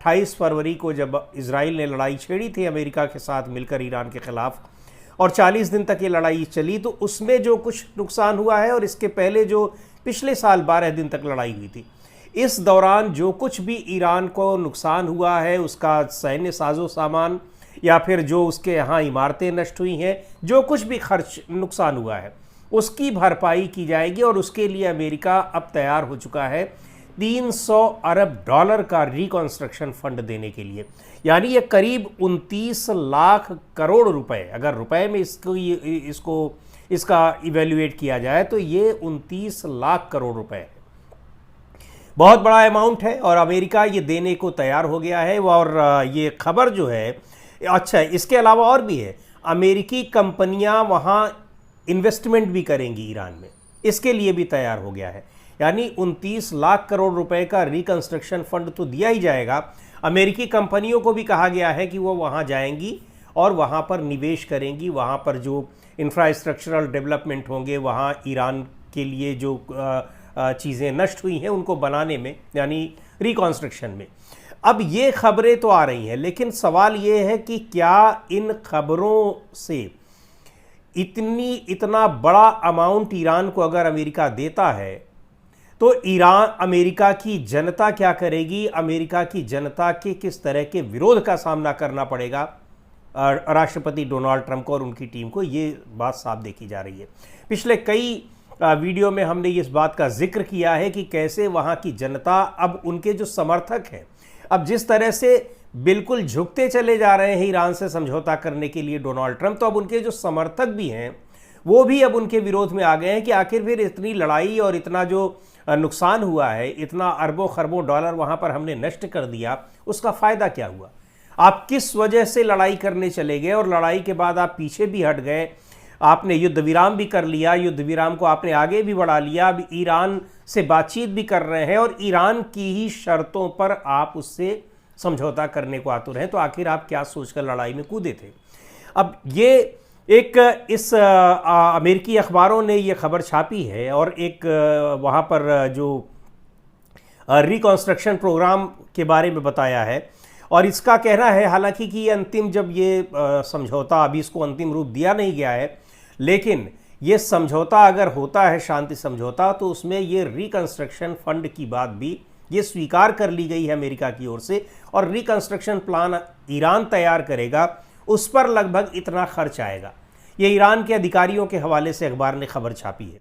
28 फरवरी को जब इजराइल ने लड़ाई छेड़ी थी अमेरिका के साथ मिलकर ईरान के खिलाफ, और 40 दिन तक ये लड़ाई चली, तो उसमें जो कुछ नुकसान हुआ है और इसके पहले जो पिछले साल 12 दिन तक लड़ाई हुई थी, इस दौरान जो कुछ भी ईरान को नुकसान हुआ है, उसका सैन्य साजो सामान या फिर जो उसके यहाँ इमारतें नष्ट हुई हैं, जो कुछ भी खर्च नुकसान हुआ है उसकी भरपाई की जाएगी। और उसके लिए अमेरिका अब तैयार हो चुका है 300 अरब डॉलर का रिकंस्ट्रक्शन फंड देने के लिए, यानी ये करीब 29 लाख करोड़ रुपए, अगर रुपए में इसका इवेल्युएट किया जाए तो ये 29 लाख करोड़ रुपए है। बहुत बड़ा अमाउंट है और अमेरिका ये देने को तैयार हो गया है। और ये खबर जो है, अच्छा इसके अलावा और भी है, अमेरिकी कंपनियां वहाँ इन्वेस्टमेंट भी करेंगी ईरान में, इसके लिए भी तैयार हो गया है। यानी 29 लाख करोड़ रुपए का रिकंस्ट्रक्शन फंड तो दिया ही जाएगा, अमेरिकी कंपनियों को भी कहा गया है कि वो वहाँ जाएंगी और वहाँ पर निवेश करेंगी, वहाँ पर जो इंफ्रास्ट्रक्चरल डेवलपमेंट होंगे, वहाँ ईरान के लिए जो चीज़ें नष्ट हुई हैं उनको बनाने में, यानी रिकंस्ट्रक्शन में। अब ये खबरें तो आ रही हैं, लेकिन सवाल ये है कि क्या इन खबरों से इतना बड़ा अमाउंट ईरान को अगर अमेरिका देता है तो अमेरिका की जनता क्या करेगी, अमेरिका की जनता के किस तरह के विरोध का सामना करना पड़ेगा राष्ट्रपति डोनाल्ड ट्रंप को और उनकी टीम को, ये बात साफ देखी जा रही है। पिछले कई वीडियो में हमने इस बात का जिक्र किया है कि कैसे वहाँ की जनता, अब उनके जो समर्थक हैं, अब जिस तरह से बिल्कुल झुकते चले जा रहे हैं ईरान से समझौता करने के लिए डोनाल्ड ट्रंप, तो अब उनके जो समर्थक भी हैं वो भी अब उनके विरोध में आ गए हैं कि आखिर फिर इतनी लड़ाई और इतना जो नुकसान हुआ है, इतना अरबों खरबों डॉलर वहाँ पर हमने नष्ट कर दिया, उसका फ़ायदा क्या हुआ? आप किस वजह से लड़ाई करने चले गए और लड़ाई के बाद आप पीछे भी हट गए, आपने युद्ध विराम भी कर लिया, युद्ध विराम को आपने आगे भी बढ़ा लिया, अब ईरान से बातचीत भी कर रहे हैं और ईरान की ही शर्तों पर आप उससे समझौता करने को आतुर हैं, तो आखिर आप क्या सोचकर लड़ाई में कूदे थे? अब ये इस अमेरिकी अखबारों ने ये खबर छापी है और एक वहाँ पर जो रिकंस्ट्रक्शन प्रोग्राम के बारे में बताया है, और इसका कहना है हालांकि कि ये अंतिम, जब ये समझौता, अभी इसको अंतिम रूप दिया नहीं गया है, लेकिन ये समझौता अगर होता है शांति समझौता, तो उसमें ये रिकंस्ट्रक्शन फंड की बात भी ये स्वीकार कर ली गई है अमेरिका की ओर से, और रिकंस्ट्रक्शन प्लान ईरान तैयार करेगा, उस पर लगभग इतना खर्च आएगा। ये ईरान के अधिकारियों के हवाले से अखबार ने खबर छापी है।